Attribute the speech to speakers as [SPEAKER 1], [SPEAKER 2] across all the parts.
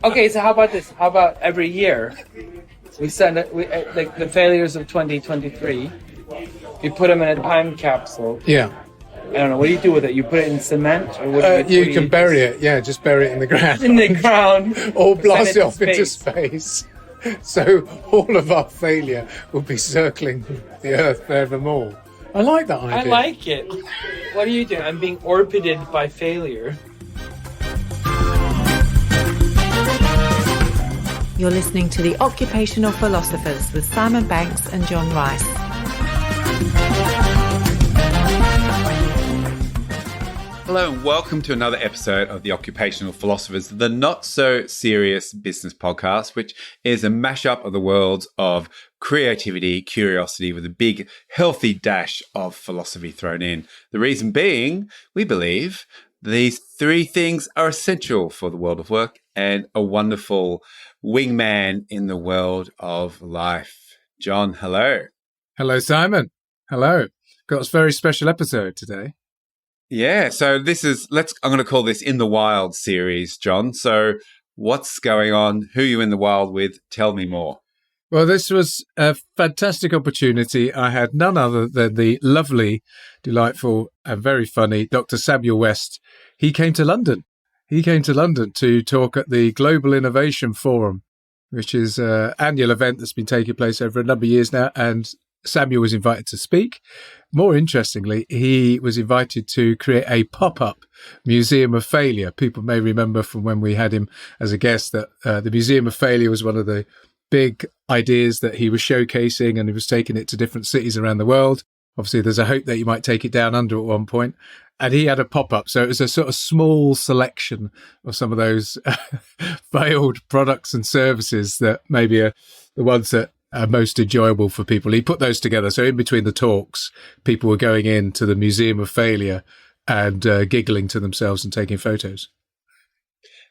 [SPEAKER 1] Okay, so how about this? How about every year we send it, like the failures of 2023, you put them in a time capsule.
[SPEAKER 2] Yeah.
[SPEAKER 1] I don't know. What do you do with it? You put it in cement, or what?
[SPEAKER 2] You can bury it. Yeah, just bury it in the ground.
[SPEAKER 1] In the ground,
[SPEAKER 2] or blast it off into space. So all of our failure will be circling the Earth forevermore. I like that idea.
[SPEAKER 1] I like it. What are you doing? I'm being orbited by failure.
[SPEAKER 3] You're listening to the Occupational Philosophers with Simon Banks and John Rice.
[SPEAKER 4] Hello and welcome to another episode of the Occupational Philosophers, the not-so-serious business podcast, which is a mashup of the worlds of creativity, curiosity, with a big, healthy dash of philosophy thrown in. The reason being, we believe these three things are essential for the world of work and a wonderful wingman in the world of life. John, hello.
[SPEAKER 2] Hello, Simon. Hello. Got a very special episode today.
[SPEAKER 4] Yeah, so I'm going to call this In the Wild series, John. So what's going on? Who are you in the wild with? Tell me more.
[SPEAKER 2] Well, this was a fantastic opportunity. I had none other than the lovely, delightful and very funny Dr. Samuel West. He came to London. To talk at the Global Innovation Forum, which is an annual event that's been taking place over a number of years now. And Samuel was invited to speak. More interestingly, he was invited to create a pop-up Museum of Failure. People may remember from when we had him as a guest that the Museum of Failure was one of the big ideas that he was showcasing, and he was taking it to different cities around the world. Obviously, there's a hope that he might take it down under at one point. And he had a pop-up. So it was a sort of small selection of some of those failed products and services that maybe are the ones that are most enjoyable for people. He put those together. So in between the talks, people were going into the Museum of Failure and giggling to themselves and taking photos.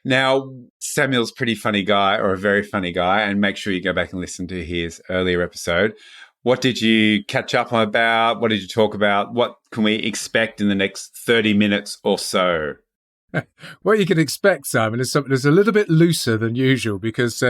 [SPEAKER 4] Now, Samuel's a pretty funny guy, or a very funny guy, and make sure you go back and listen to his earlier episode. What did you catch up on about? What did you talk about? What can we expect in the next 30 minutes or so?
[SPEAKER 2] What you can expect, Simon, is something that's a little bit looser than usual because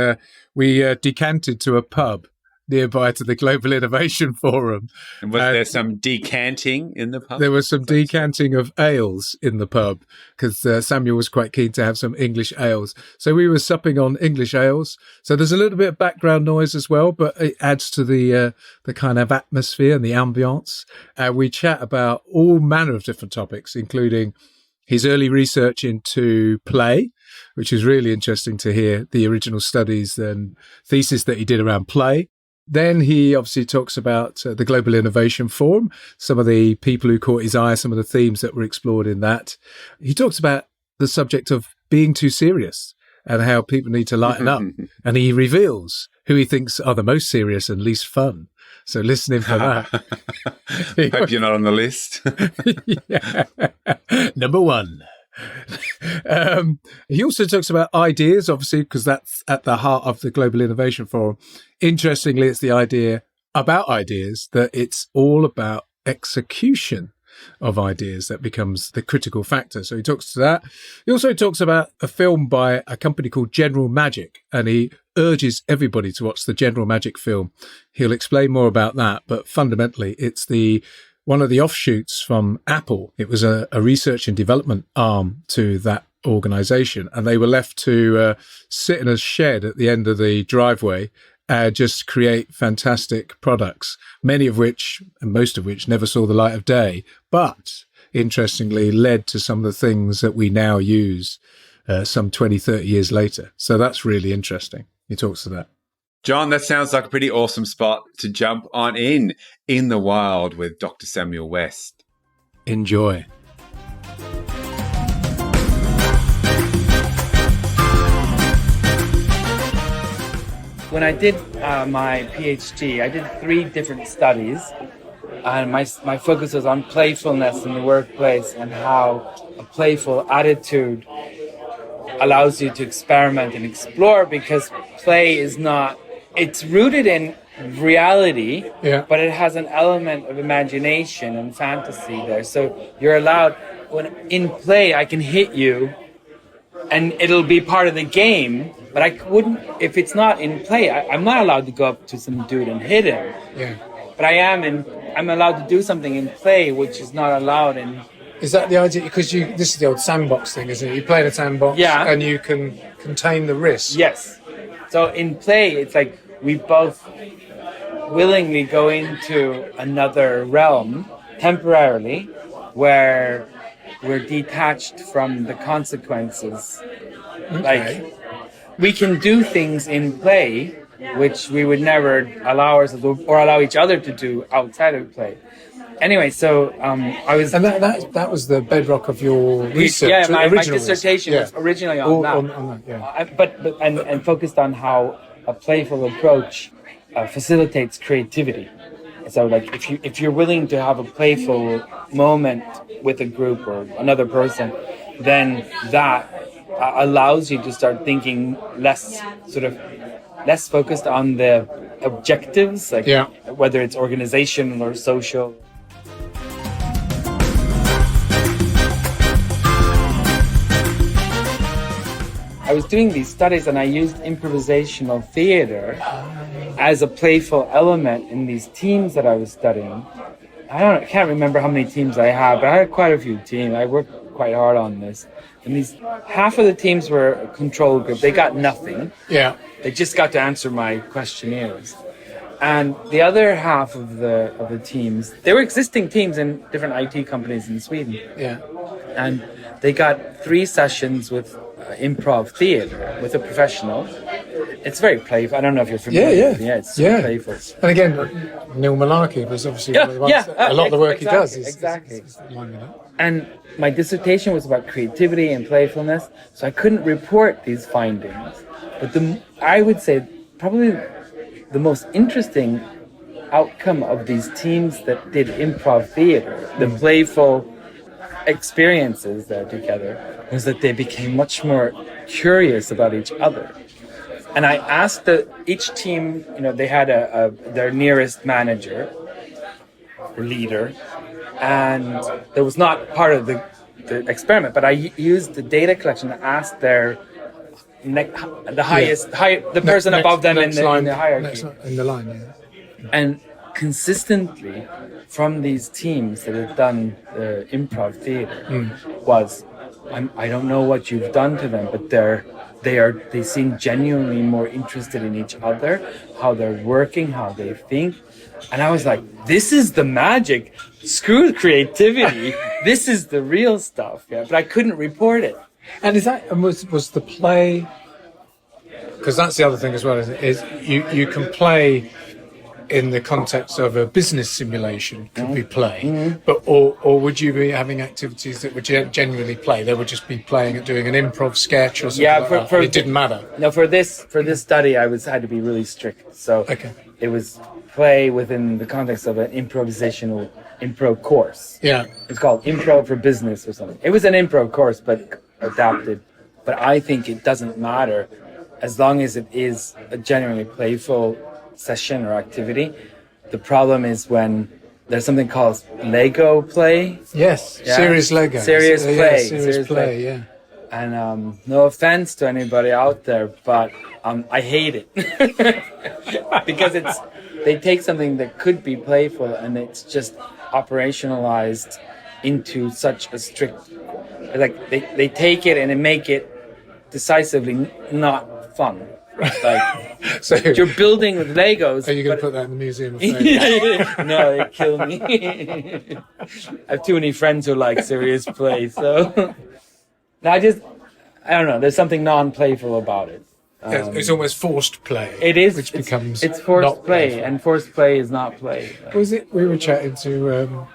[SPEAKER 2] we decanted to a pub nearby to the Global Innovation Forum.
[SPEAKER 4] And was there some decanting in the pub?
[SPEAKER 2] There was some decanting of ales in the pub because Samuel was quite keen to have some English ales. So we were supping on English ales. So there's a little bit of background noise as well, but it adds to the kind of atmosphere and the ambience. We chat about all manner of different topics, including his early research into play, which is really interesting to hear the original studies and thesis that he did around play. Then he obviously talks about the Global Innovation Forum, some of the people who caught his eye, some of the themes that were explored in that. He talks about the subject of being too serious and how people need to lighten up. And he reveals who he thinks are the most serious and least fun. So listen in for that.
[SPEAKER 4] Hope you're not on the list.
[SPEAKER 2] Yeah. Number one. He also talks about ideas, obviously, because that's at the heart of the Global Innovation Forum. Interestingly, it's the idea about ideas that it's all about execution of ideas that becomes the critical factor. So he talks to that. He also talks about a film by a company called General Magic, and he urges everybody to watch the General Magic film. He'll explain more about that, but fundamentally, it's one of the offshoots from Apple. It was a research and development arm to that organization, and they were left to sit in a shed at the end of the driveway and just create fantastic products, many of which, and most of which, never saw the light of day, but interestingly led to some of the things that we now use some 20, 30 years later. So that's really interesting. He talks to that.
[SPEAKER 4] John, that sounds like a pretty awesome spot to jump on in the wild with Dr. Samuel West.
[SPEAKER 2] Enjoy.
[SPEAKER 1] When I did my PhD, I did 3 different studies, and my focus was on playfulness in the workplace and how a playful attitude allows you to experiment and explore, because play is not, it's rooted in reality, but it has an element of imagination and fantasy there. So you're allowed, when in play, I can hit you and it'll be part of the game. But I wouldn't, if it's not in play, I'm not allowed to go up to some dude and hit him.
[SPEAKER 2] Yeah.
[SPEAKER 1] But I'm allowed to do something in play which is not allowed in.
[SPEAKER 2] Is that the idea? Because this is the old sandbox thing, isn't it? You play in a sandbox,
[SPEAKER 1] Yeah.
[SPEAKER 2] and you can contain the risk.
[SPEAKER 1] Yes. So in play, it's like we both willingly go into another realm temporarily where we're detached from the consequences.
[SPEAKER 2] Okay.
[SPEAKER 1] Like, we can do things in play which we would never allow ourselves or allow each other to do outside of play. Anyway, so I was...
[SPEAKER 2] And that was the bedrock of your research.
[SPEAKER 1] Yeah, my
[SPEAKER 2] original
[SPEAKER 1] dissertation
[SPEAKER 2] research.
[SPEAKER 1] was originally on that.
[SPEAKER 2] On that, yeah.
[SPEAKER 1] But focused on how a playful approach facilitates creativity. So, like, if you're willing to have a playful moment with a group or another person, then that allows you to start thinking less focused on the objectives, like whether it's organizational or social. I was doing these studies and I used improvisational theater as a playful element in these teams that I was studying. I can't remember how many teams I had, but I had quite a few teams. I worked quite hard on this. And half of the teams were a control group. They got nothing.
[SPEAKER 2] Yeah.
[SPEAKER 1] They just got to answer my questionnaires. And the other half of the teams, they were existing teams in different IT companies in Sweden.
[SPEAKER 2] Yeah.
[SPEAKER 1] And they got 3 sessions with improv theater with a professional. It's very playful. I don't know if you're familiar with it. Yeah, it's super playful.
[SPEAKER 2] And again, Neil Malarkey was obviously one of the ones a lot of the work he does is aligned with that.
[SPEAKER 1] And my dissertation was about creativity and playfulness, so I couldn't report these findings. But I would say probably the most interesting outcome of these teams that did improv theater, the playful experiences there together, was that they became much more curious about each other. And I asked each team, they had their nearest manager or leader, and that was not part of the experiment, but I used the data collection to ask the person above them in the hierarchy.
[SPEAKER 2] In the line, yeah.
[SPEAKER 1] And consistently from these teams that have done improv theater was, I don't know what you've done to them, but they seem genuinely more interested in each other, how they're working, how they think. And I was like, this is the magic. Screw creativity. This is the real stuff. Yeah, but I couldn't report it.
[SPEAKER 2] And was the play, because that's the other thing as well, is you can play in the context of a business simulation, could be play, but or would you be having activities that would genuinely play? They would just be playing and doing an improv sketch or something. It didn't matter.
[SPEAKER 1] No, for this study, I had to be really strict. So it was play within the context of an improvisational improv course.
[SPEAKER 2] Yeah,
[SPEAKER 1] it's called Improv for Business or something. It was an improv course, but adapted. But I think it doesn't matter as long as it is a genuinely playful session or activity. The problem is when there's something called Lego play.
[SPEAKER 2] Yes, serious Lego.
[SPEAKER 1] Serious play.
[SPEAKER 2] Serious play, yeah.
[SPEAKER 1] And no offense to anybody out there, but I hate it. Because they take something that could be playful and it's just operationalized into such a strict, like they take it and they make it decisively not fun. Like, so you're building with Legos.
[SPEAKER 2] Are you going to put that in the museum of fame?
[SPEAKER 1] No, they kill me. I have too many friends who like serious play, so I don't know. There's something non-playful about it.
[SPEAKER 2] It's almost forced play.
[SPEAKER 1] It is,
[SPEAKER 2] which becomes
[SPEAKER 1] it's forced
[SPEAKER 2] not
[SPEAKER 1] play,
[SPEAKER 2] playful.
[SPEAKER 1] and forced play is not play.
[SPEAKER 2] Was it? We were chatting to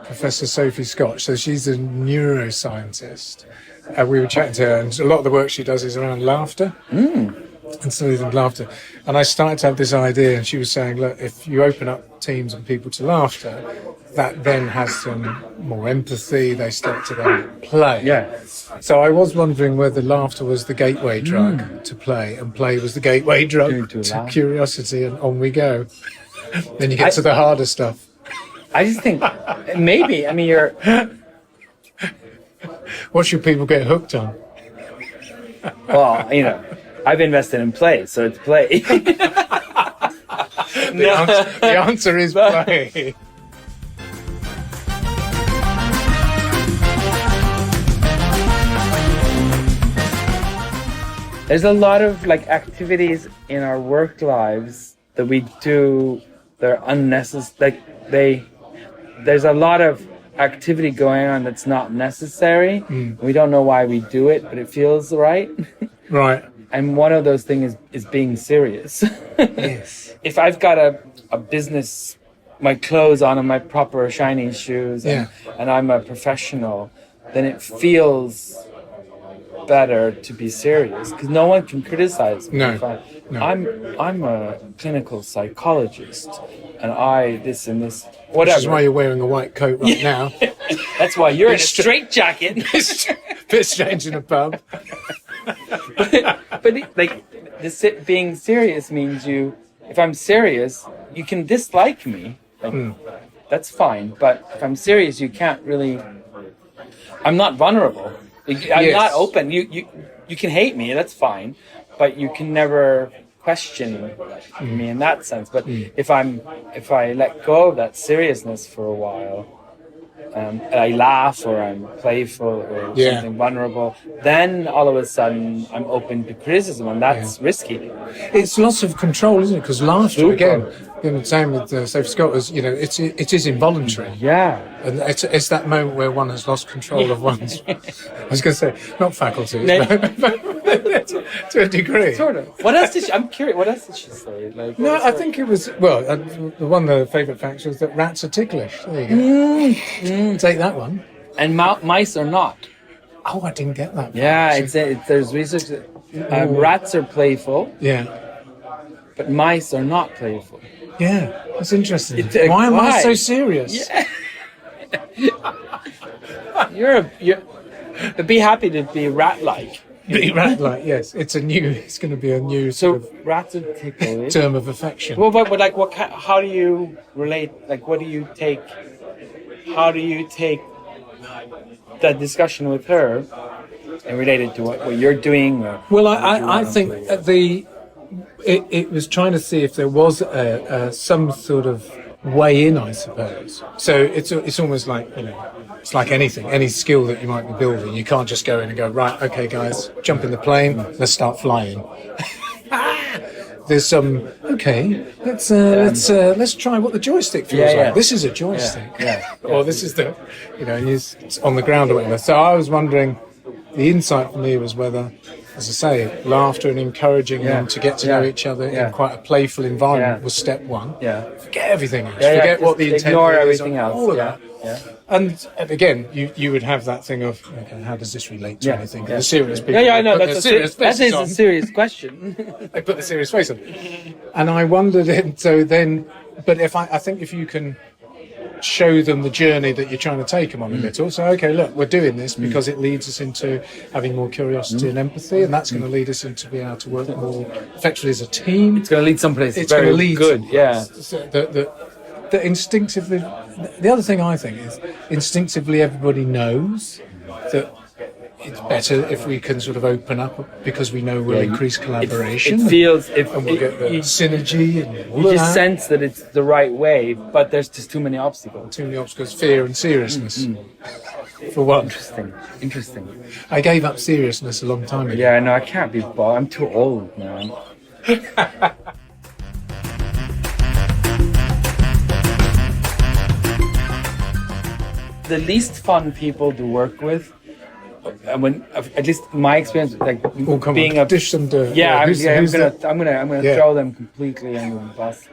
[SPEAKER 2] Professor Sophie Scott. So she's a neuroscientist. We were chatting to her, and a lot of the work she does is around laughter. And studies of laughter. And I started to have this idea, and she was saying, look, if you open up teams and people to laughter, that then has some more empathy. They start to then play.
[SPEAKER 1] Yeah.
[SPEAKER 2] So I was wondering whether laughter was the gateway drug to play, and play was the gateway drug to curiosity, and on we go. Then you get to the harder stuff.
[SPEAKER 1] I just think maybe,
[SPEAKER 2] What should people get hooked on?
[SPEAKER 1] Well, I've invested in play, so it's play.
[SPEAKER 2] The answer is play.
[SPEAKER 1] There's a lot of activities in our work lives that we do. They're unnecessary. There's a lot of activity going on that's not necessary. We don't know why we do it, but it feels right.
[SPEAKER 2] Right.
[SPEAKER 1] And one of those things is being serious.
[SPEAKER 2] Yes.
[SPEAKER 1] If I've got a business, my clothes on and my proper shiny shoes, and I'm a professional, then it feels better to be serious because no one can criticize me.
[SPEAKER 2] No.
[SPEAKER 1] I'm a clinical psychologist, and I this and this whatever.
[SPEAKER 2] Which is why you're wearing a white coat right now.
[SPEAKER 1] That's why you're in a straitjacket.
[SPEAKER 2] Bit strange in a pub.
[SPEAKER 1] but being serious means if I'm serious, you can dislike me. That's fine. But if I'm serious, you can't really. I'm not vulnerable. I'm not open. You can hate me. That's fine, but you can never question me in that sense. But if I let go of that seriousness for a while, and I laugh or I'm playful or something vulnerable, then all of a sudden I'm open to criticism, and that's risky.
[SPEAKER 2] It's loss of control, isn't it? Because laughter, again, the same with Sophie Scott, was, it is involuntary.
[SPEAKER 1] Yeah.
[SPEAKER 2] And it's that moment where one has lost control of one's, I was going to say, not faculties, but to a degree.
[SPEAKER 1] Sort of. What else did I'm curious, what else did she say?
[SPEAKER 2] I think it was, one of the favourite facts was that rats are ticklish. There you go. Take that one.
[SPEAKER 1] And mice are not.
[SPEAKER 2] Oh, I didn't get that.
[SPEAKER 1] Yeah, there's research that rats are playful.
[SPEAKER 2] Yeah.
[SPEAKER 1] But mice are not playful.
[SPEAKER 2] Yeah, that's interesting. Why am I so serious?
[SPEAKER 1] Yeah. But be happy to be rat-like.
[SPEAKER 2] Be rat-like, yes. It's going to be a new sort of
[SPEAKER 1] rats are ticklish.
[SPEAKER 2] term of affection.
[SPEAKER 1] Well, but how do you relate? What do you take? How do you take that discussion with her and relate it to what you're doing?
[SPEAKER 2] Well, I think it was trying to see if there was some sort of way in, I suppose. So it's almost like, it's like any skill that you might be building. You can't just go in and go, right, okay, guys, jump in the plane, let's start flying. There's some, okay, let's try what the joystick feels like. This is a joystick. Or this is the, it's on the ground or whatever. So I was wondering, the insight for me was whether, as I say, laughter and encouraging them to get to know each other in quite a playful environment was step one. Yeah. Forget everything else. Forget what the intent is.
[SPEAKER 1] Ignore everything else.
[SPEAKER 2] All of that. Yeah. And again, you would have that thing of, okay, how does this relate to anything? The serious people.
[SPEAKER 1] I know. That is a serious question.
[SPEAKER 2] They put the serious face on. And I wondered, but I think if you can show them the journey that you're trying to take them on a little. So, okay, look, we're doing this because it leads us into having more curiosity and empathy, and that's going to lead us into being able to work more effectively as a team.
[SPEAKER 1] It's going to lead someplace
[SPEAKER 2] it's very
[SPEAKER 1] lead good. Yeah.
[SPEAKER 2] That instinctively, the other thing I think is instinctively everybody knows that it's better if we can sort of open up because we know we'll increase collaboration.
[SPEAKER 1] It feels
[SPEAKER 2] and we'll get the synergy and all
[SPEAKER 1] you
[SPEAKER 2] of
[SPEAKER 1] just
[SPEAKER 2] that.
[SPEAKER 1] sense that it's the right way, but there's just too many obstacles.
[SPEAKER 2] Too many obstacles, fear and seriousness. For one.
[SPEAKER 1] Interesting.
[SPEAKER 2] I gave up seriousness a long time ago.
[SPEAKER 1] Yeah, no, I can't be bothered. I'm too old now. The least fun people to work with, when at least my experience, being a
[SPEAKER 2] dish them dirty.
[SPEAKER 1] I'm gonna throw them completely under the bus.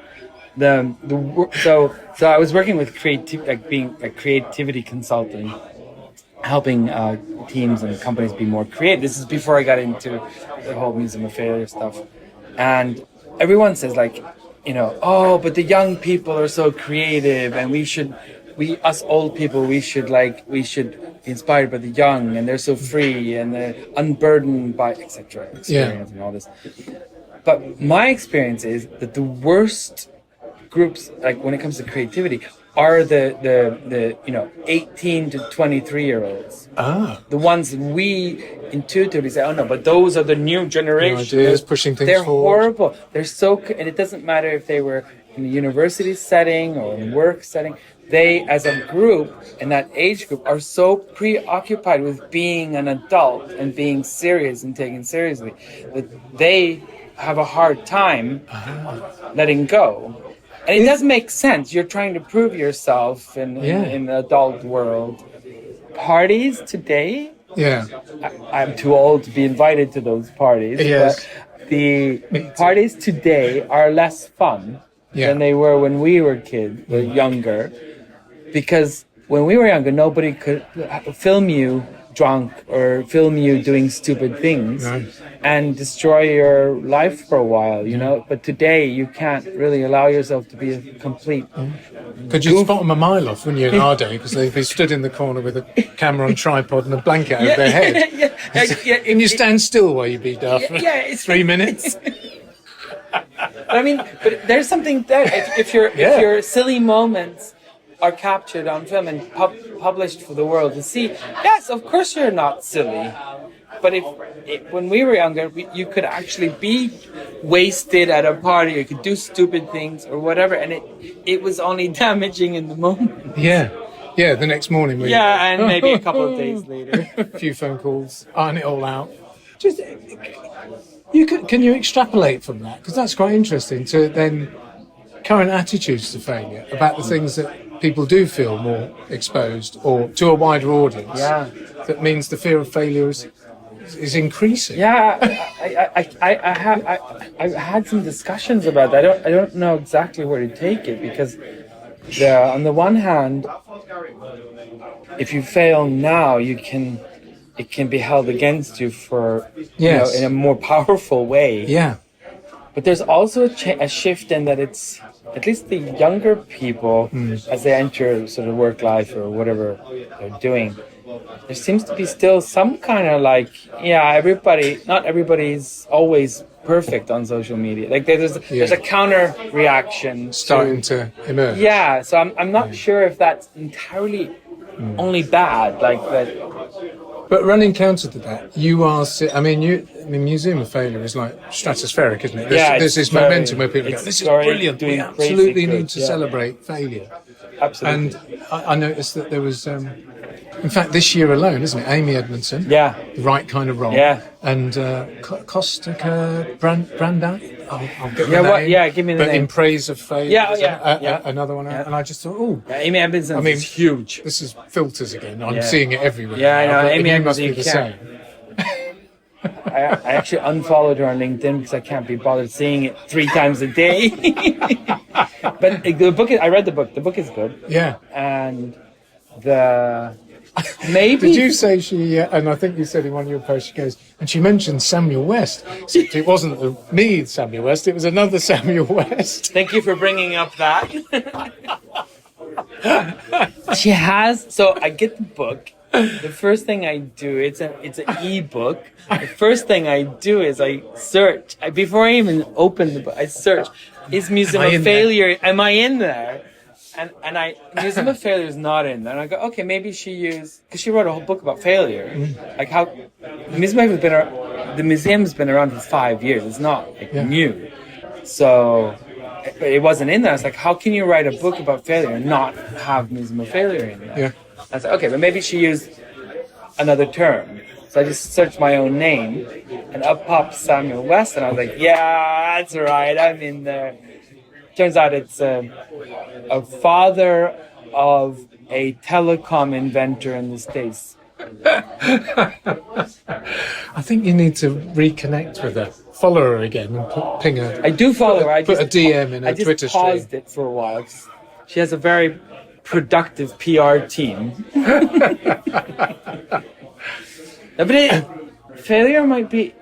[SPEAKER 1] So I was working with being a creativity consultant, helping teams and companies be more creative. This is before I got into the whole Museum of Failure stuff, and everyone says oh, but the young people are so creative, and us old people, we should be inspired by the young, and they're so free and they're unburdened by etc. experience and all this. But my experience is that the worst groups, when it comes to creativity, are the 18 to 23-year-olds. The ones we intuitively say, oh no, but those are the new generation.
[SPEAKER 2] Ideas pushing things
[SPEAKER 1] They're
[SPEAKER 2] forward.
[SPEAKER 1] horrible. They're so, and it doesn't matter if they were in a university setting or in work setting. They, as a group, in that age group, are so preoccupied with being an adult and being serious and taken seriously that they have a hard time letting go. And it does make sense. You're trying to prove yourself in the adult world. Parties today, I'm too old to be invited to those parties, but the parties today are less fun than they were when we were kids, or younger. Because when we were younger, nobody could film you drunk or film you doing stupid things and destroy your life for a while, you know. But today, you can't really allow yourself to be a complete
[SPEAKER 2] Could you spot them a mile off when you're in our day? Because they'd be stood in the corner with a camera on tripod and a blanket over their head. Can you stand still while you be daft for 3 minutes?
[SPEAKER 1] I mean, but there's something there. If your silly moments are captured on film and published for the world to see, yes, of course you're not silly. But if when we were younger, you could actually be wasted at a party, you could do stupid things or whatever, and it was only damaging in the moment.
[SPEAKER 2] Yeah, the next morning.
[SPEAKER 1] And maybe a couple of days later.
[SPEAKER 2] A few phone calls, iron it all out. Can you extrapolate from that? Because that's quite interesting to then current attitudes to failure, about the things that people do feel more exposed or to a wider audience. That means the fear of failure is increasing.
[SPEAKER 1] I've had some discussions about that. I don't know exactly where to take it, because on the one hand, if you fail now, it can be held against you for in a more powerful way. But there's also a shift in that it's, at least the younger people, as they enter sort of work life or whatever they're doing, there seems to be still some kind of not everybody's always perfect on social media. Like there's a counter reaction
[SPEAKER 2] starting to emerge.
[SPEAKER 1] So I'm not sure if that's entirely only bad, like that.
[SPEAKER 2] But running counter to that, Museum of Failure is like stratospheric, isn't it? There's this momentum where people go, this is brilliant, we absolutely need to celebrate failure.
[SPEAKER 1] Absolutely.
[SPEAKER 2] And I noticed that there was, in fact, this year alone, isn't it? Amy Edmondson, the right kind of role, and Kostka Brandai. I'll get the name.
[SPEAKER 1] Give me the name.
[SPEAKER 2] But in praise of failure, another one, and I just thought,
[SPEAKER 1] Amy Edmondson is huge.
[SPEAKER 2] This is filters again. I'm seeing it everywhere.
[SPEAKER 1] I know. Amy
[SPEAKER 2] Edmondson
[SPEAKER 1] must be
[SPEAKER 2] the same.
[SPEAKER 1] I actually unfollowed her on LinkedIn because I can't be bothered seeing it 3 times a day. But the book I read the book. The book is good. And maybe...
[SPEAKER 2] Did you say she, and I think you said in one of your posts, she goes, and she mentioned Samuel West. It wasn't me, Samuel West, it was another Samuel West.
[SPEAKER 1] Thank you for bringing up that. She has, so I get the book. The first thing I do, it's an e-book. The first thing I do is I search. Before I even open the book, I search, is Museum of Failure, am I in there? And Museum of Failure is not in there. And I go, okay, maybe because she wrote a whole book about failure. Like how, the museum's been around for 5 years. It's not new. So, but it wasn't in there. I was like, how can you write a book about failure and not have Museum of Failure in there? I was like, okay, but maybe she used another term. So I just searched my own name, and up popped Samuel West, and I was like, yeah, that's right, I'm in there. Turns out it's a father of a telecom inventor in the States.
[SPEAKER 2] I think you need to reconnect with her. Follow her again and ping her.
[SPEAKER 1] I do follow her.
[SPEAKER 2] Put a DM in her Twitter stream.
[SPEAKER 1] I just paused it for a while. She has a very productive PR team. But failure might be...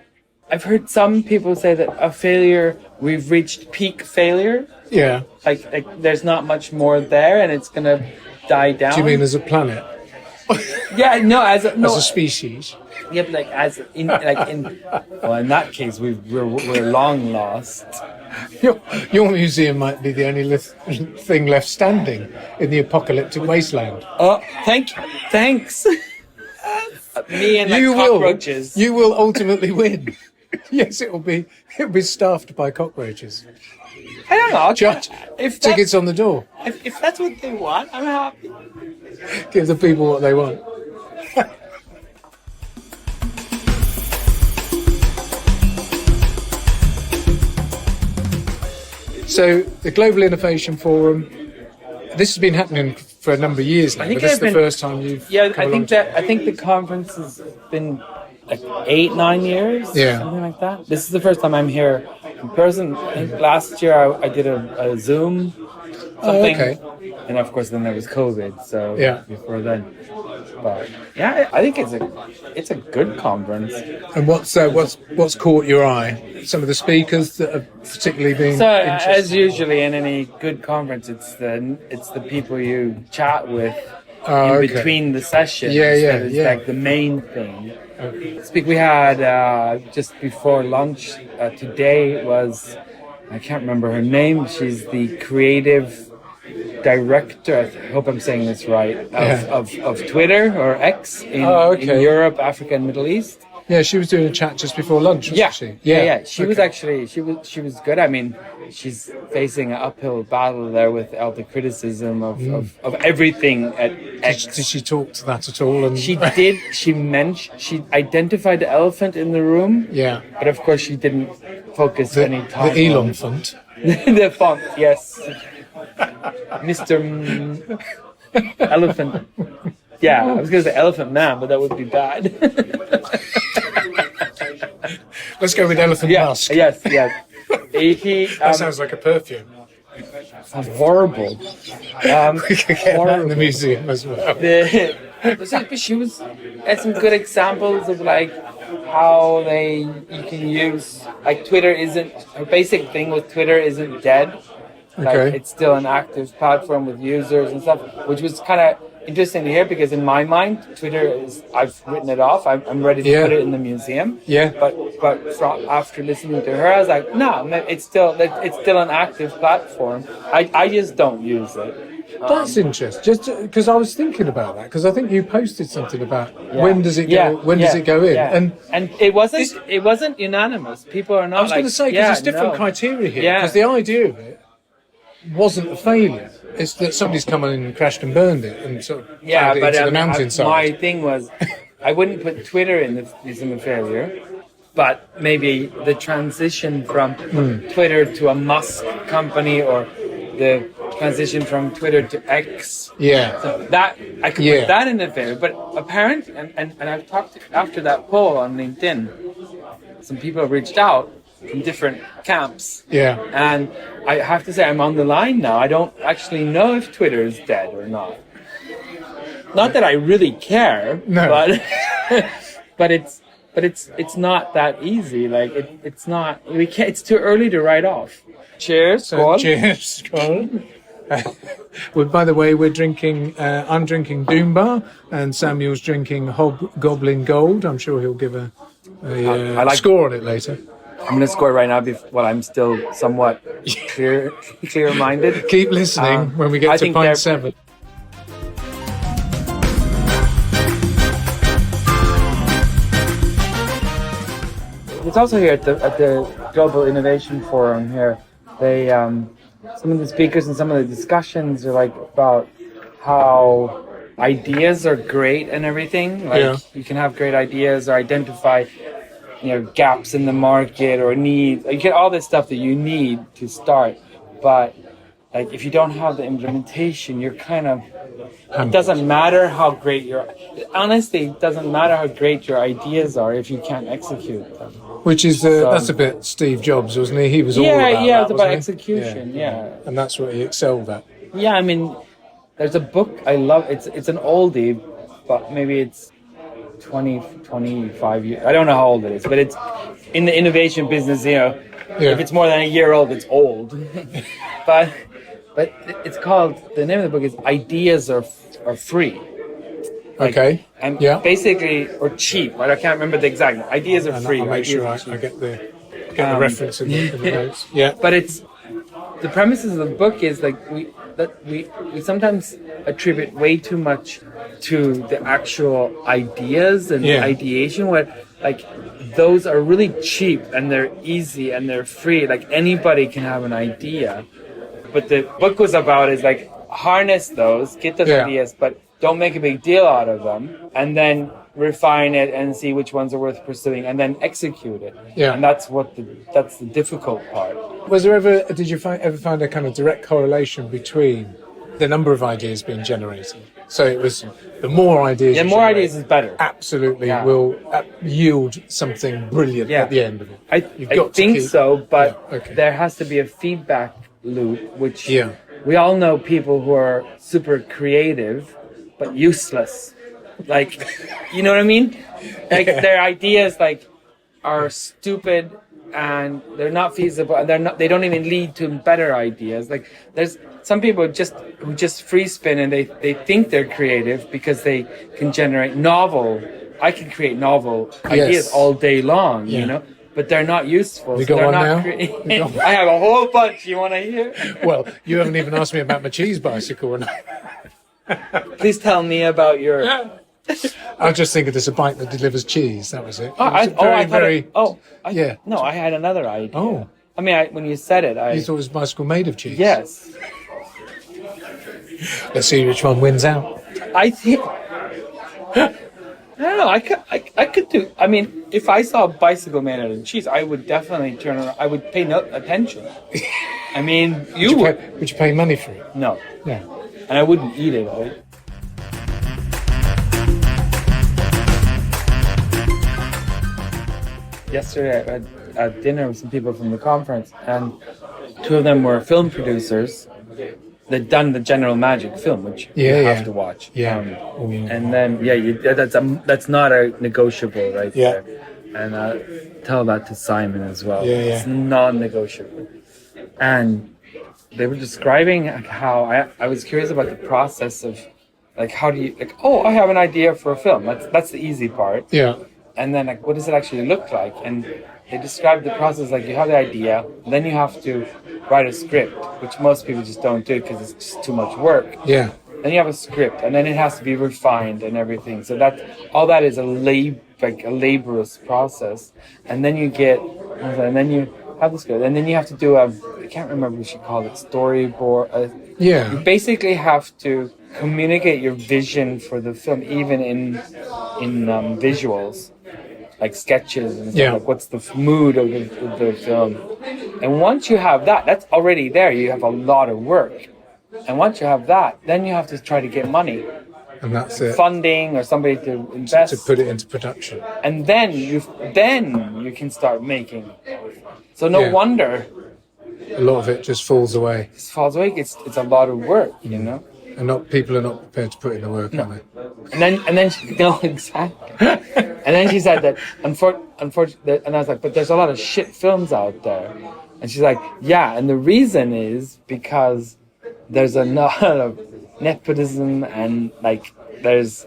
[SPEAKER 1] I've heard some people say that a failure, we've reached peak failure. Like there's not much more there and it's going to die down.
[SPEAKER 2] Do you mean as a planet?
[SPEAKER 1] As a
[SPEAKER 2] species?
[SPEAKER 1] Yeah, but in that case, we're long lost.
[SPEAKER 2] Your museum might be the only thing left standing in the apocalyptic wasteland.
[SPEAKER 1] Oh, thanks. Me and cockroaches.
[SPEAKER 2] You will ultimately win. Yes, it'll be staffed by cockroaches.
[SPEAKER 1] I don't know.
[SPEAKER 2] If tickets on the door.
[SPEAKER 1] If that's what they want, I'm happy.
[SPEAKER 2] Give the people what they want. So the Global Innovation Forum, this has been happening for a number of years now. But this is the first time you've
[SPEAKER 1] I think the conference has been like 8-9 years, something like that. This is the first time I'm here in person. I think last year I did a Zoom something, and of course then there was COVID. So before then, but yeah, I think it's a good conference.
[SPEAKER 2] And what's caught your eye? Some of the speakers that are particularly being interesting?
[SPEAKER 1] As usually in any good conference, it's the people you chat with in between the sessions. Like the main thing. We had just before lunch today was, I can't remember her name. She's the creative director, I hope I'm saying this right, of Twitter or X in Europe, Africa, and Middle East.
[SPEAKER 2] Yeah, she was doing a chat just before lunch, wasn't she?
[SPEAKER 1] Yeah. She was actually she was good. I mean, she's facing an uphill battle there with all the criticism of everything at X.
[SPEAKER 2] Did she talk to that at all? And
[SPEAKER 1] she did. She identified the elephant in the room.
[SPEAKER 2] Yeah.
[SPEAKER 1] But of course, she didn't focus any time.
[SPEAKER 2] The Elon font.
[SPEAKER 1] The font, yes. Mr. Elephant. Yeah, I was going to say Elephant Man, but that would be bad.
[SPEAKER 2] Let's go with Elephant Musk.
[SPEAKER 1] Yes. That
[SPEAKER 2] sounds like a perfume.
[SPEAKER 1] Sounds horrible.
[SPEAKER 2] We could get that in the museum as well.
[SPEAKER 1] She had some good examples of like how you can use, like Twitter isn't, her basic thing with Twitter isn't dead. Like it's still an active platform with users and stuff, which was kind of interesting to hear because in my mind, Twitter is, I've written it off. I'm ready to put it in the museum.
[SPEAKER 2] Yeah.
[SPEAKER 1] But after listening to her, I was like, no, it's still an active platform. I just don't use it.
[SPEAKER 2] That's interesting. Just because I was thinking about that, because I think you posted something about when does it go? When does it go in?
[SPEAKER 1] Yeah. And it wasn't unanimous. People are not.
[SPEAKER 2] I was going to say because there's different criteria here. Because the idea of it wasn't a failure. It's that somebody's come in and crashed and burned it and sort of dragged it into the mountainside.
[SPEAKER 1] My thing was, I wouldn't put Twitter in the museum of failure, but maybe the transition from Twitter to a Musk company or the transition from Twitter to X.
[SPEAKER 2] Yeah.
[SPEAKER 1] So that I could put that in the failure. But apparently, and I've talked after that poll on LinkedIn, some people have reached out from different camps.
[SPEAKER 2] Yeah.
[SPEAKER 1] And I have to say I'm on the line now. I don't actually know if Twitter is dead or not. Not that I really care.
[SPEAKER 2] No.
[SPEAKER 1] But it's not that easy. Like it's not. We can't. It's too early to write off. Cheers.
[SPEAKER 2] Cheers. Well, by the way, we're drinking. I'm drinking Doombar, and Samuel's drinking Hobgoblin Gold. I'm sure he'll give a score on it later.
[SPEAKER 1] I'm going to score right now while I'm still somewhat clear-minded.
[SPEAKER 2] Keep listening when we get to pint 7.
[SPEAKER 1] It's also here at the Global Innovation Forum here. They some of the speakers and some of the discussions are like about how ideas are great and everything. Like you can have great ideas or identify gaps in the market or needs. You get all this stuff that you need to start, but like if you don't have the implementation, you're kind of. It doesn't matter how great honestly, it doesn't matter how great your ideas are if you can't execute them.
[SPEAKER 2] Which is that's a bit Steve Jobs, wasn't he? He was all about that,
[SPEAKER 1] it's about execution.
[SPEAKER 2] And that's what he excelled at.
[SPEAKER 1] Yeah, I mean, there's a book I love. It's an oldie, but maybe it's 25 years. I don't know how old it is, but it's in the innovation business. If it's more than a year old, it's old. but it's called, the name of the book is Ideas Are Free. Like,
[SPEAKER 2] Okay.
[SPEAKER 1] And
[SPEAKER 2] Yeah.
[SPEAKER 1] basically, or cheap. Right? I can't remember the exact. Ideas are
[SPEAKER 2] And
[SPEAKER 1] free.
[SPEAKER 2] I'll make
[SPEAKER 1] ideas
[SPEAKER 2] sure
[SPEAKER 1] are
[SPEAKER 2] I
[SPEAKER 1] cheap.
[SPEAKER 2] get the reference in the notes. Yeah.
[SPEAKER 1] But it's the premises of the book is like we sometimes attribute way too much to the actual ideas and ideation, where like those are really cheap and they're easy and they're free. Like anybody can have an idea. But the book was about is like harness those, get those ideas, but don't make a big deal out of them, and then refine it and see which ones are worth pursuing, and then execute it.
[SPEAKER 2] Yeah.
[SPEAKER 1] And that's the difficult part.
[SPEAKER 2] Did you ever find a kind of direct correlation between the number of ideas being generated? So it was the more ideas.
[SPEAKER 1] Yeah,
[SPEAKER 2] you
[SPEAKER 1] more
[SPEAKER 2] generate,
[SPEAKER 1] ideas is better.
[SPEAKER 2] Absolutely will yield something brilliant at the end of it.
[SPEAKER 1] I think so, but there has to be a feedback loop, which we all know people who are super creative but useless. Like, you know what I mean? Like their ideas like are stupid and they're not feasible, and they don't even lead to better ideas. Like there's some people who just free spin, and they think they're creative because they can generate I can create novel ideas all day long, you know, but they're not useful.
[SPEAKER 2] You got
[SPEAKER 1] they're
[SPEAKER 2] one
[SPEAKER 1] not
[SPEAKER 2] now?
[SPEAKER 1] I have a whole bunch. You want to hear?
[SPEAKER 2] Well, you haven't even asked me about my cheese bicycle.
[SPEAKER 1] Please tell me about your.
[SPEAKER 2] I was just thinking there's a bike that delivers cheese. That was it.
[SPEAKER 1] No, I had another idea.
[SPEAKER 2] Oh.
[SPEAKER 1] I mean, when you said it,
[SPEAKER 2] You thought it was a bicycle made of cheese?
[SPEAKER 1] Yes.
[SPEAKER 2] Let's see which one wins out.
[SPEAKER 1] I think. I don't know. I could do. I mean, if I saw a bicycle made out of cheese, I would definitely turn around. I would pay no attention. I mean,
[SPEAKER 2] would you pay money for it?
[SPEAKER 1] No.
[SPEAKER 2] Yeah.
[SPEAKER 1] And I wouldn't eat it. Yesterday, I had dinner with some people from the conference, and two of them were film producers. They'd done the General Magic film, which you have to watch.
[SPEAKER 2] Yeah.
[SPEAKER 1] And then, that's not a negotiable right there. And tell that to Simon as well. It's non-negotiable. And they were describing how I was curious about the process of, like, how do you, like, I have an idea for a film. That's the easy part.
[SPEAKER 2] Yeah.
[SPEAKER 1] And then, like, what does it actually look like? And they described the process like you have the idea, then you have to write a script, which most people just don't do because it's just too much work.
[SPEAKER 2] Yeah.
[SPEAKER 1] Then you have a script, and then it has to be refined and everything. So all that is a laborious process. And then you have the script, and then you have to do I can't remember what you call it, storyboard. You basically have to communicate your vision for the film, even in visuals, like sketches and stuff. Like what's the mood of the film. And once you have that, that's already there. You have a lot of work. And once you have that, then you have to try to get money.
[SPEAKER 2] And that's it.
[SPEAKER 1] Funding or somebody to invest.
[SPEAKER 2] To put it into production.
[SPEAKER 1] And then you can start making. So no wonder
[SPEAKER 2] a lot of it just falls away.
[SPEAKER 1] It falls away. It's a lot of work, you know.
[SPEAKER 2] And people are not prepared to put in the work, are they?
[SPEAKER 1] And then no, exactly. And then she said that unfortunately, and I was like, but there's a lot of shit films out there. And she's like, yeah, and the reason is because there's a lot of nepotism, and like there's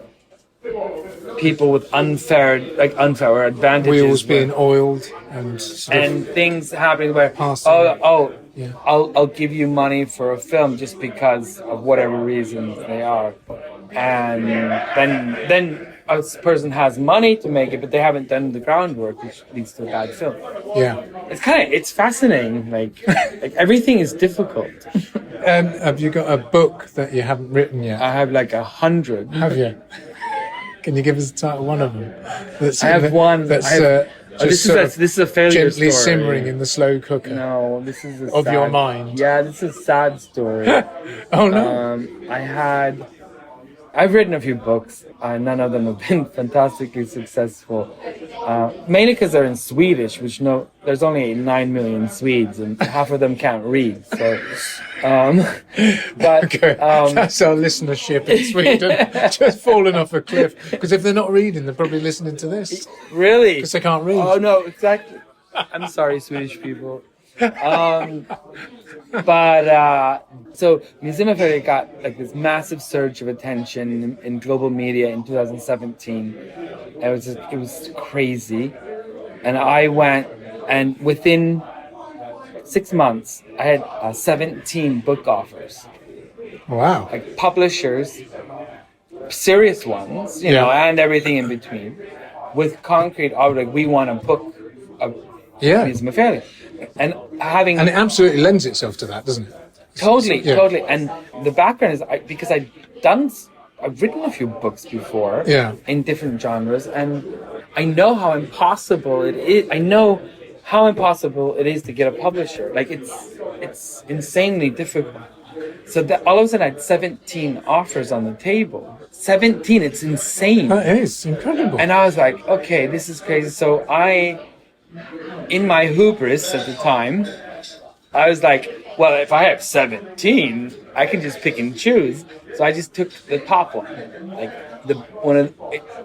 [SPEAKER 1] people with unfair or advantages.
[SPEAKER 2] Wheels being oiled and
[SPEAKER 1] things happening where I'll give you money for a film just because of whatever reasons they are, and then a person has money to make it, but they haven't done the groundwork, which leads to a bad film.
[SPEAKER 2] Yeah,
[SPEAKER 1] it's fascinating. Like everything is difficult.
[SPEAKER 2] Have you got a book that you haven't written yet?
[SPEAKER 1] I have like 100.
[SPEAKER 2] Have you? Can you give us the title of one of them?
[SPEAKER 1] I have one.
[SPEAKER 2] That's
[SPEAKER 1] this is a failure
[SPEAKER 2] gently
[SPEAKER 1] story.
[SPEAKER 2] simmering in the slow cooker.
[SPEAKER 1] No, this is
[SPEAKER 2] your mind.
[SPEAKER 1] Yeah, this is a sad story.
[SPEAKER 2] Oh no!
[SPEAKER 1] I've written a few books. None of them have been fantastically successful. Mainly because they're in Swedish, which there's only 9 million Swedes, and half of them can't read. So,
[SPEAKER 2] that's our listenership in Sweden, just falling off a cliff. Because if they're not reading, they're probably listening to this.
[SPEAKER 1] Really?
[SPEAKER 2] Because they can't read.
[SPEAKER 1] Oh no, exactly. I'm sorry, Swedish people. So Museum of Failure got like this massive surge of attention in global media in 2017. It was crazy, and I went, and within 6 months I had 17 book offers,
[SPEAKER 2] Wow.
[SPEAKER 1] like publishers, serious ones, you know, and everything in between, with concrete offers. Like, we want a book of Museum of Failure, and
[SPEAKER 2] it absolutely lends itself to that, doesn't it?
[SPEAKER 1] Totally. And the background is because I've written a few books before in different genres, and I know how impossible it is. I know how impossible it is to get a publisher. Like, it's insanely difficult. So that all of a sudden I had 17 offers on the table. 17, it's insane.
[SPEAKER 2] That is incredible.
[SPEAKER 1] And I was like, okay, this is crazy. So in my hubris at the time, I was like, well, if I have 17, I can just pick and choose. So I just took the top one. Like,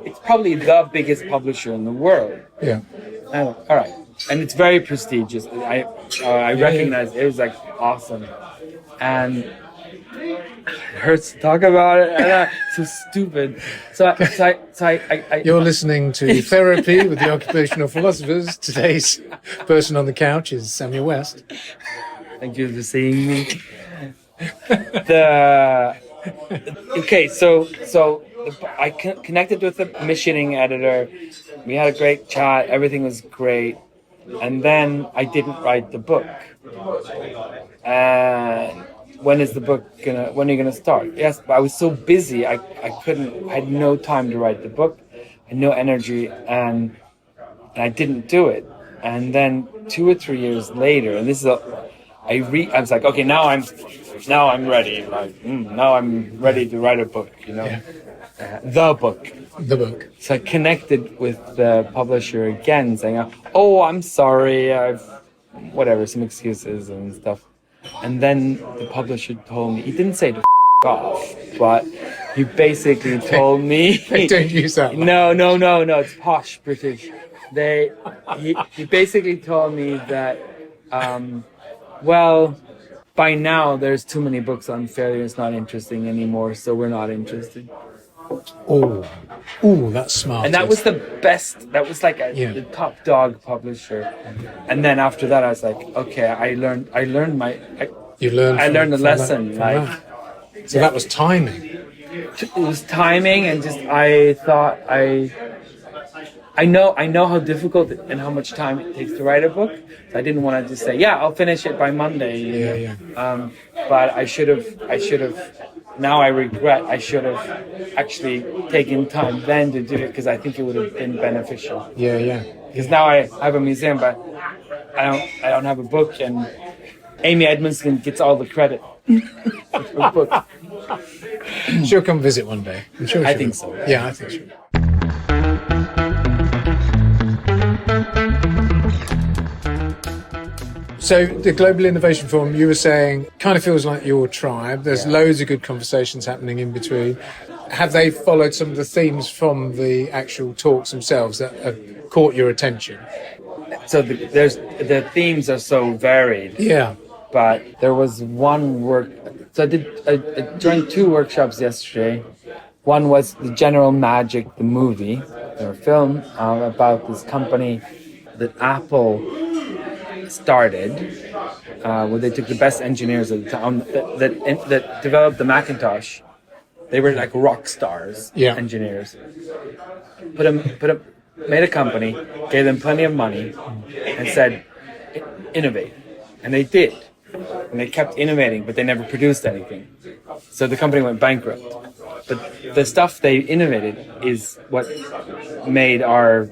[SPEAKER 1] it's probably the biggest publisher in the world.
[SPEAKER 2] Yeah.
[SPEAKER 1] And I'm like, all right. And it's very prestigious. I recognize it was like awesome. And it hurts to talk about it. And it's so stupid. So
[SPEAKER 2] You're listening to Therapy with the Occupational Philosophers. Today's person on the couch is Samuel West.
[SPEAKER 1] Thank you for seeing me. So I connected with the commissioning editor. We had a great chat. Everything was great. And then I didn't write the book. And when are you gonna start? Yes, but I was so busy. I had no time to write the book. I had no energy, and I didn't do it. And then 2 or 3 years later, and this is I was like, okay, now I'm ready. Like, now I'm ready to write a book. You know, the book. So I connected with the publisher again, saying, "Oh, I'm sorry, I've some excuses and stuff." And then the publisher told me, he didn't say to off, but he basically told me,
[SPEAKER 2] They don't use that.
[SPEAKER 1] No, it's posh British. He basically told me that, well, by now there's too many books on failure. It's not interesting anymore, so we're not interested.
[SPEAKER 2] Oh, that's smart.
[SPEAKER 1] And that was the best. That was like the top dog publisher. And then after that, I was like, okay, I learned the lesson.
[SPEAKER 2] So that was timing.
[SPEAKER 1] It was timing, and just I thought I know how difficult and how much time it takes to write a book. So I didn't want to just say, I'll finish it by Monday. But I should have. Now I regret I should have actually taken time then to do it, because I think it would have been beneficial. Because now I have a museum, but I don't have a book, and Amy Edmondson gets all the credit for the book.
[SPEAKER 2] She'll come visit one day. I'm sure.
[SPEAKER 1] I think so.
[SPEAKER 2] Yeah, I think so. So the Global Innovation Forum, you were saying, kind of feels like your tribe. There's loads of good conversations happening in between. Have they followed some of the themes from the actual talks themselves that have caught your attention?
[SPEAKER 1] So the themes are so varied.
[SPEAKER 2] Yeah.
[SPEAKER 1] But there was one work. So I joined 2 workshops yesterday. One was the General Magic, the movie, or film, about this company that Apple started, where they took the best engineers of the town that developed the Macintosh. They were like rock stars, engineers. Made a company, gave them plenty of money, and said, innovate. And they did. And they kept innovating, but they never produced anything. So the company went bankrupt. But the stuff they innovated is what made our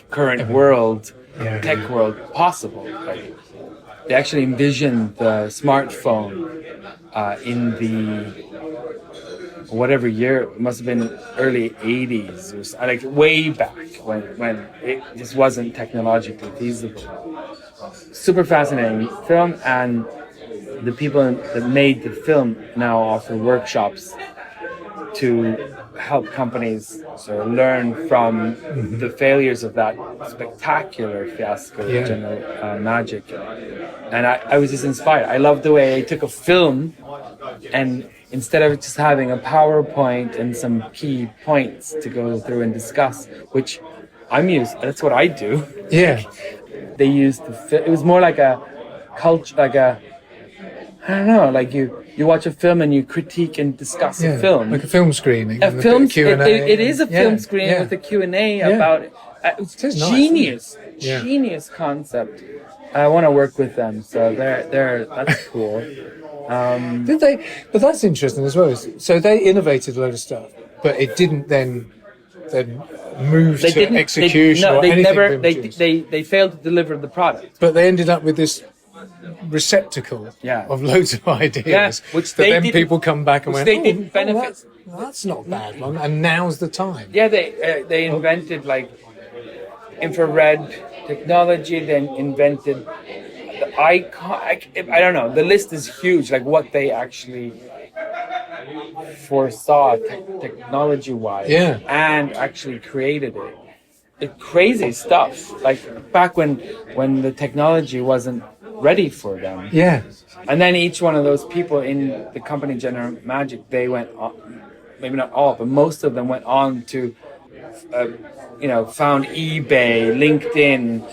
[SPEAKER 1] current world, tech world, possible. Like, they actually envisioned the smartphone in the whatever year, it must have been early 80s, or like way back when it just wasn't technologically feasible. Super fascinating film, and the people that made the film now offer workshops to help companies sort of learn from the failures of that spectacular fiasco of General Magic. And I was just inspired. I loved the way they took a film and instead of just having a PowerPoint and some key points to go through and discuss, which that's what I do.
[SPEAKER 2] Yeah.
[SPEAKER 1] They used it was more like a culture, like a, I don't know, like you watch a film and you critique and discuss a film.
[SPEAKER 2] Like a film screening.
[SPEAKER 1] A film
[SPEAKER 2] Q&A.
[SPEAKER 1] It is a film screening with a Q&A about it. It's genius.
[SPEAKER 2] Nice,
[SPEAKER 1] genius concept. I want to work with them, so that's cool.
[SPEAKER 2] Did they? But that's interesting as well. So they innovated a load of stuff, but it didn't then move to execution or anything.
[SPEAKER 1] They failed to deliver the product.
[SPEAKER 2] But they ended up with this receptacle of loads of ideas,
[SPEAKER 1] which
[SPEAKER 2] people come back and went,
[SPEAKER 1] they didn't benefit.
[SPEAKER 2] That's not bad one, and now's the time.
[SPEAKER 1] Yeah, they invented like infrared technology, then invented the icon. I don't know. The list is huge. Like what they actually foresaw technology-wise, and actually created it. It's crazy stuff. Like back when the technology wasn't ready for them.
[SPEAKER 2] Yeah.
[SPEAKER 1] And then each one of those people in the company General Magic, they went on, maybe not all, but most of them went on to, found eBay, LinkedIn,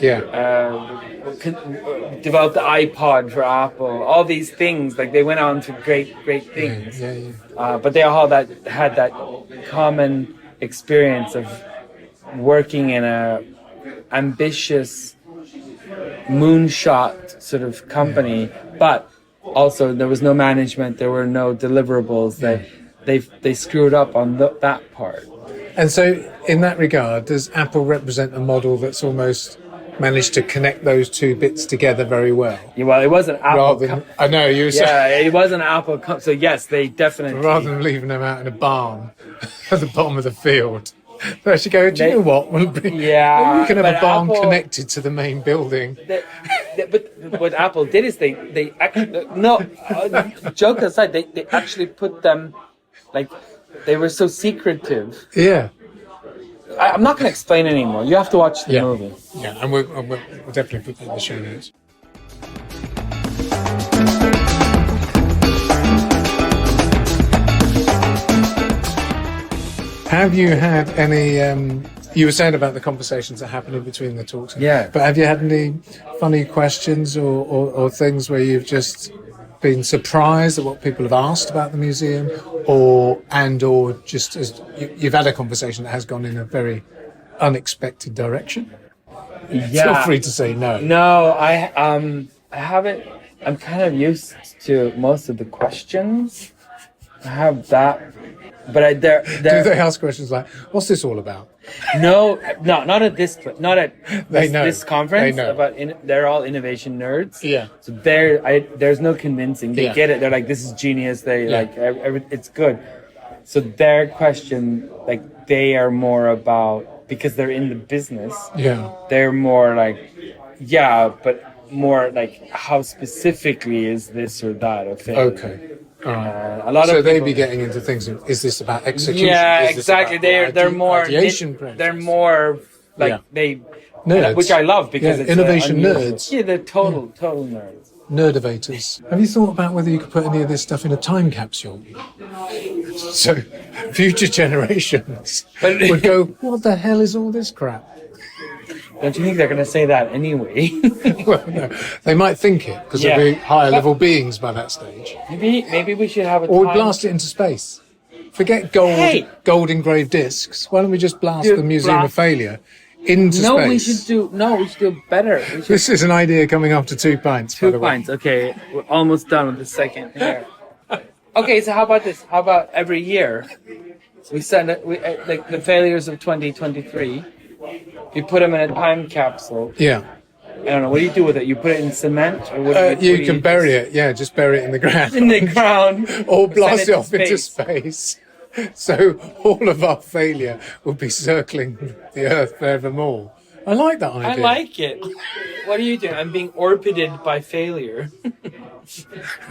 [SPEAKER 1] developed the iPod for Apple, all these things. Like they went on to great things. But they all had that common experience of working in a ambitious moonshot sort of company, but also there was no management, there were no deliverables. They screwed up on that part.
[SPEAKER 2] And so in that regard, does Apple represent a model that's almost managed to connect those two bits together very well?
[SPEAKER 1] Yeah, well, it wasn't Apple.
[SPEAKER 2] I know you were saying.
[SPEAKER 1] Yeah, it wasn't Apple. So yes, they definitely.
[SPEAKER 2] Rather than leaving them out in a barn at the bottom of the field, they actually go, do you know what? We can have a barn connected to the main building.
[SPEAKER 1] But what Apple did is they actually, joke aside, they actually put them, like, they were so secretive.
[SPEAKER 2] Yeah.
[SPEAKER 1] I'm not going to explain anymore. You have to watch the movie.
[SPEAKER 2] Yeah, and we'll definitely put that in the show notes. Have you had any, you were saying about the conversations that happen in between the talks.
[SPEAKER 1] Yeah.
[SPEAKER 2] But have you had any funny questions or things where you've just been surprised at what people have asked about the museum or just as you've had a conversation that has gone in a very unexpected direction?
[SPEAKER 1] Yeah.
[SPEAKER 2] Feel free to say no.
[SPEAKER 1] No, I haven't. I'm kind of used to most of the questions. I have that. But do
[SPEAKER 2] they ask questions like, "What's this all about?"
[SPEAKER 1] No, not at this this conference.
[SPEAKER 2] They know.
[SPEAKER 1] But they're all innovation nerds.
[SPEAKER 2] Yeah.
[SPEAKER 1] So there's no convincing. They get it. They're like, "This is genius." They it's good. So their question, like, they are more about, because they're in the business.
[SPEAKER 2] Yeah.
[SPEAKER 1] They're more like, but more like, how specifically is this or that a thing?
[SPEAKER 2] Okay. All right.
[SPEAKER 1] A lot
[SPEAKER 2] so
[SPEAKER 1] of
[SPEAKER 2] they'd
[SPEAKER 1] people,
[SPEAKER 2] be getting into things. Is this about execution?
[SPEAKER 1] Yeah,
[SPEAKER 2] is
[SPEAKER 1] exactly. They're more like they
[SPEAKER 2] nerds,
[SPEAKER 1] which I love because it's
[SPEAKER 2] innovation nerds.
[SPEAKER 1] Yeah, they're total nerds.
[SPEAKER 2] Nerdivators. Have you thought about whether you could put any of this stuff in a time capsule? So future generations would go, "What the hell is all this crap?"
[SPEAKER 1] Don't you think they're going to say that anyway?
[SPEAKER 2] Well, no, they might think it because they'll be higher level beings by that stage.
[SPEAKER 1] Maybe we should have a.
[SPEAKER 2] Or we blast it into space. Forget gold engraved discs. Why don't we just blast the Museum of Failure into space?
[SPEAKER 1] We should do better.
[SPEAKER 2] This is an idea coming after 2 pints.
[SPEAKER 1] 2 pints. Okay, we're almost done with the second here. Okay, so how about this? How about every year we send like the failures of 2023? You put them in a time capsule.
[SPEAKER 2] Yeah.
[SPEAKER 1] I don't know. What do you do with it? You put it in cement, or
[SPEAKER 2] you can bury it. Yeah, just bury it in the ground.
[SPEAKER 1] In the ground,
[SPEAKER 2] or blast it off into space. So all of our failure will be circling the Earth forevermore. I like that idea.
[SPEAKER 1] I like it. What are you doing? I'm being orbited by failure.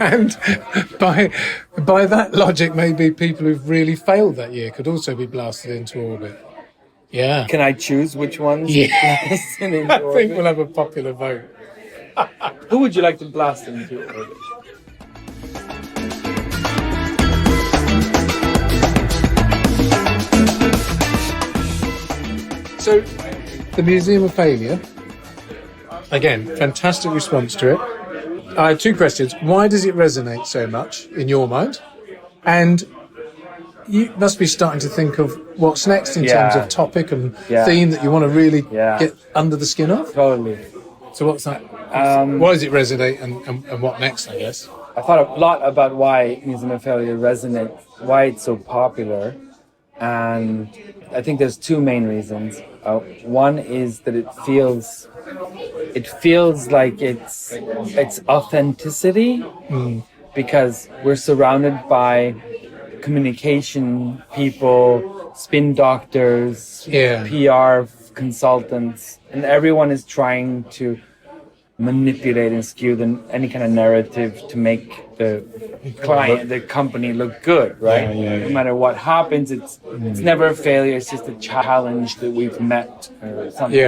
[SPEAKER 2] And by that logic, maybe people who've really failed that year could also be blasted into orbit. Yeah.
[SPEAKER 1] Can I choose which ones?
[SPEAKER 2] Yeah.
[SPEAKER 1] Blast into
[SPEAKER 2] I think
[SPEAKER 1] orbit?
[SPEAKER 2] we'll have a popular vote.
[SPEAKER 1] Who would you like to blast into orbit?
[SPEAKER 2] So, the Museum of Failure, again, fantastic response to it. I have two questions. Why does it resonate so much in your mind? And you must be starting to think of what's next in terms of topic and theme that you want to really get under the skin of.
[SPEAKER 1] Totally.
[SPEAKER 2] So what's that? Why does it resonate and what next, I guess?
[SPEAKER 1] I thought a lot about why Museum of Failure resonates, why it's so popular. And I think there's two main reasons. One is that it feels like it's authenticity, because we're surrounded by communication people, spin doctors, PR consultants, and everyone is trying to manipulate and skew any kind of narrative to make the client, the company look good, right? No matter what happens, it's never a failure. It's just a challenge that we've met or something.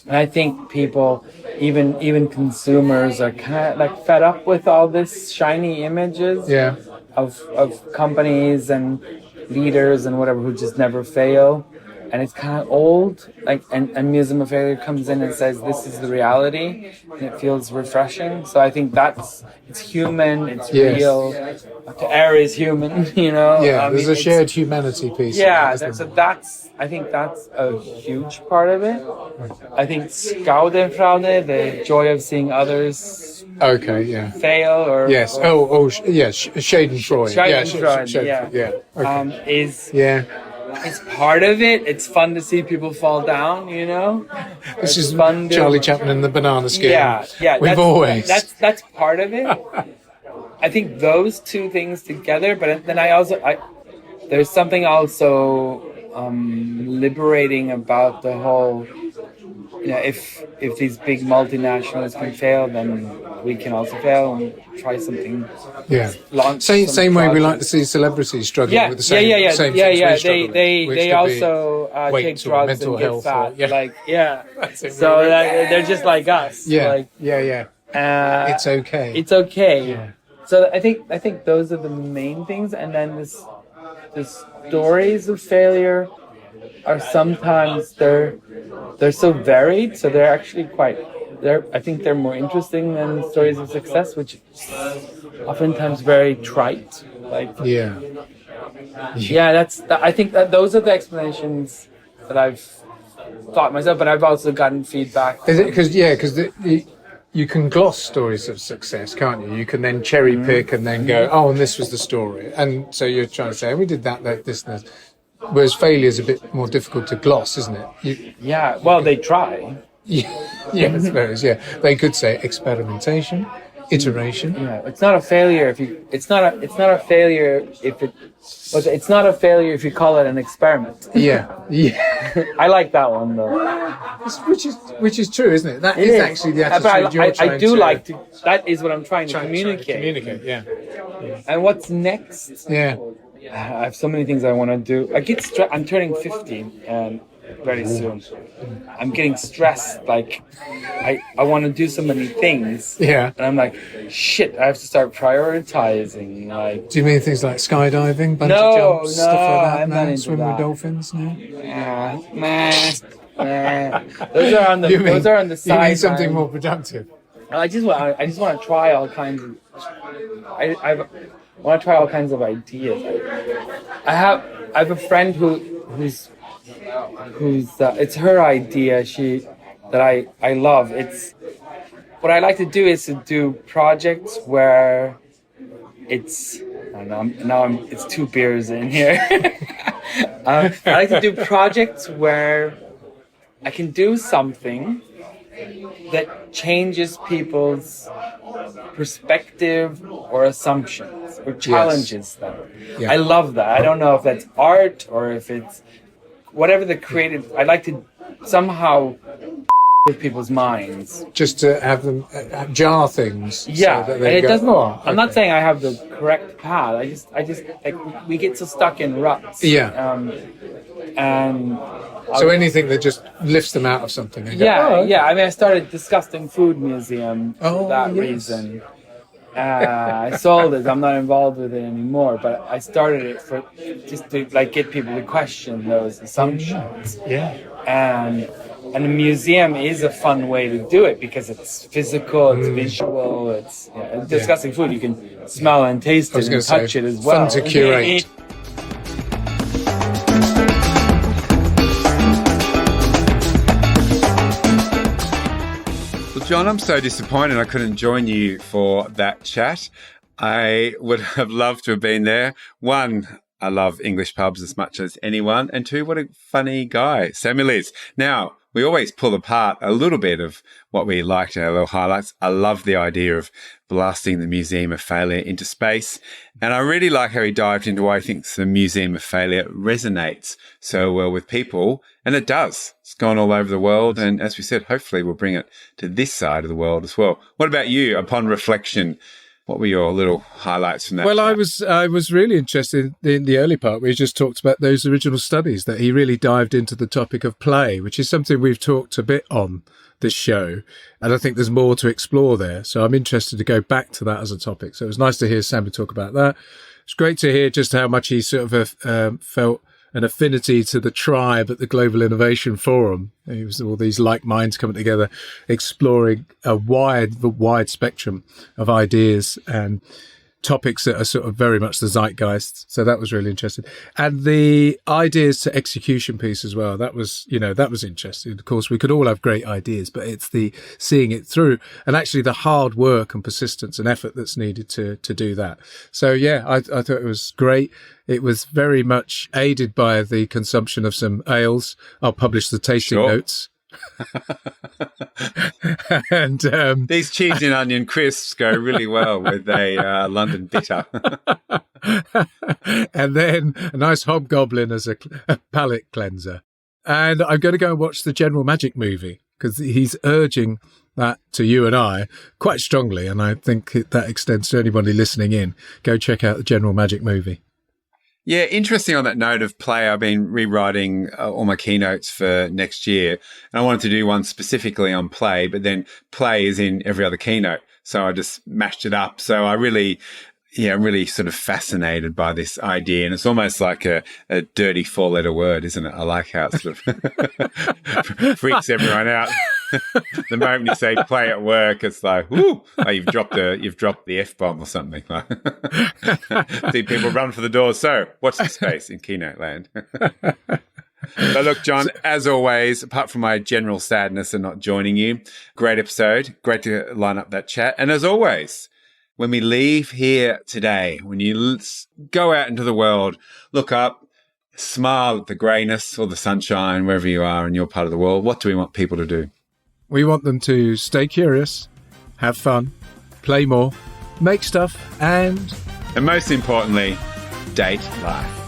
[SPEAKER 1] And I think people, even consumers, are kind of like fed up with all this shiny images of companies and leaders and whatever who just never fail. And it's kind of old, and Museum of Failure comes in and says, this is the reality, and it feels refreshing. So I think it's human, it's real. To err is human, you know?
[SPEAKER 2] Yeah, there's a shared humanity piece.
[SPEAKER 1] Yeah, I think that's a huge part of it. I think Schadenfreude, the joy of seeing others fail, or...
[SPEAKER 2] Yes, Schadenfreude.
[SPEAKER 1] Schadenfreude, is... It's part of it. It's fun to see people fall down, you know?
[SPEAKER 2] This is fun Charlie Chaplin and the banana skin.
[SPEAKER 1] Yeah. That's part of it. I think those two things together, but then there's something also liberating about the whole, you know, if these big multinationals can fail, then we can also fail and try something.
[SPEAKER 2] Same way we like to see celebrities struggling with the same things we're struggling with,
[SPEAKER 1] they also take drugs and get fat. So they're just like us.
[SPEAKER 2] It's okay.
[SPEAKER 1] It's okay. So I think those are the main things, and then the stories of failure are sometimes they're so varied, so they're actually I think they're more interesting than stories of success, which oftentimes very trite. I think that those are the explanations that I've thought myself, but I've also gotten feedback.
[SPEAKER 2] Is it because you can gloss stories of success, can't you? You can then cherry pick and then go, oh, and this was the story, and so you're trying to say we did that, this, and this. Whereas failure is a bit more difficult to gloss, isn't it?
[SPEAKER 1] They try.
[SPEAKER 2] I suppose. They could say experimentation, iteration.
[SPEAKER 1] It's not a failure if you. It's not a failure if it. It's not a failure if you call it an experiment. I like that one though.
[SPEAKER 2] Which is true, isn't it? That is actually the attitude you're trying to.
[SPEAKER 1] That is what I'm trying to communicate. And what's next? I have so many things I want to do. I'm turning 50 very soon. I'm getting stressed. Like, I want to do so many things. And I'm like, shit, I have to start prioritizing. Like,
[SPEAKER 2] do you mean things like skydiving, bungee jumps, stuff like that? No, swim with dolphins? No.
[SPEAKER 1] Those are on the side.
[SPEAKER 2] You mean something more productive?
[SPEAKER 1] I just want to try all kinds of. I want to try all kinds of ideas. I have a friend who's it's her idea that I love. It's what I like to do is to do projects where it's it's 2 beers in here. I like to do projects where I can do something that changes people's perspective or assumptions or challenges them. I love that. I don't know if that's art or if it's whatever the creative. I like to somehow with people's minds.
[SPEAKER 2] Just to have them jar things.
[SPEAKER 1] Yeah,
[SPEAKER 2] so that
[SPEAKER 1] and
[SPEAKER 2] they
[SPEAKER 1] it
[SPEAKER 2] go,
[SPEAKER 1] doesn't.
[SPEAKER 2] "Oh,
[SPEAKER 1] I'm not
[SPEAKER 2] okay."
[SPEAKER 1] saying I have the correct path. I just like we get so stuck in ruts.
[SPEAKER 2] Yeah.
[SPEAKER 1] And
[SPEAKER 2] So anything that just lifts them out of something. And go,
[SPEAKER 1] yeah,
[SPEAKER 2] "Oh, okay."
[SPEAKER 1] yeah. I mean, I started Disgusting Food Museum
[SPEAKER 2] Oh,
[SPEAKER 1] for that
[SPEAKER 2] yes.
[SPEAKER 1] reason. I sold it. I'm not involved with it anymore. But I started it for just to like get people to question those assumptions.
[SPEAKER 2] Yeah.
[SPEAKER 1] And the museum is a fun way to do it because it's physical, it's visual, it's discussing food. You can smell and taste it and touch it as well.
[SPEAKER 2] Fun to curate.
[SPEAKER 4] Well, John, I'm so disappointed I couldn't join you for that chat. I would have loved to have been there. One, I love English pubs as much as anyone. And two, what a funny guy Samuel is. Now, we always pull apart a little bit of what we liked, our little highlights. I love the idea of blasting the Museum of Failure into space. And I really like how he dived into why he thinks the Museum of Failure resonates so well with people. And it does. It's gone all over the world. And as we said, hopefully we'll bring it to this side of the world as well. What about you? Upon reflection, what were your little highlights from that?
[SPEAKER 2] Well, I was really interested in the early part where he just talked about those original studies, that he really dived into the topic of play, which is something we've talked a bit on this show. And I think there's more to explore there. So I'm interested to go back to that as a topic. So it was nice to hear Sammy talk about that. It's great to hear just how much he sort of felt an affinity to the tribe at the Global Innovation Forum. It was all these like minds coming together, exploring a wide spectrum of ideas and topics that are sort of very much the zeitgeist. So that was really interesting. And the ideas to execution piece as well. That was interesting. Of course, we could all have great ideas, but it's the seeing it through and actually the hard work and persistence and effort that's needed to do that. So yeah, I thought it was great. It was very much aided by the consumption of some ales. I'll publish the tasting notes. And
[SPEAKER 4] these cheese and onion crisps go really well with a London bitter.
[SPEAKER 2] And then a nice hobgoblin as a palate cleanser. And I'm going to go and watch the General Magic movie because he's urging that to you and I quite strongly. And I think that extends to anybody listening in. Go check out the General Magic movie.
[SPEAKER 4] Yeah, interesting on that note of play. I've been rewriting all my keynotes for next year, and I wanted to do one specifically on play, but then play is in every other keynote. So I just mashed it up. So I'm really sort of fascinated by this idea. And it's almost like a dirty 4-letter word, isn't it? I like how it sort of freaks everyone out. The moment you say play at work, it's like, whoo, oh, you've dropped the F-bomb or something. See people run for the doors. So watch the space in keynote land. So look, John, as always, apart from my general sadness and not joining you, great episode. Great to line up that chat. And as always, when we leave here today, when you go out into the world, look up, smile at the greyness or the sunshine, wherever you are in your part of the world, what do we want people to do?
[SPEAKER 2] We want them to stay curious, have fun, play more, make stuff, and
[SPEAKER 4] most importantly, date life.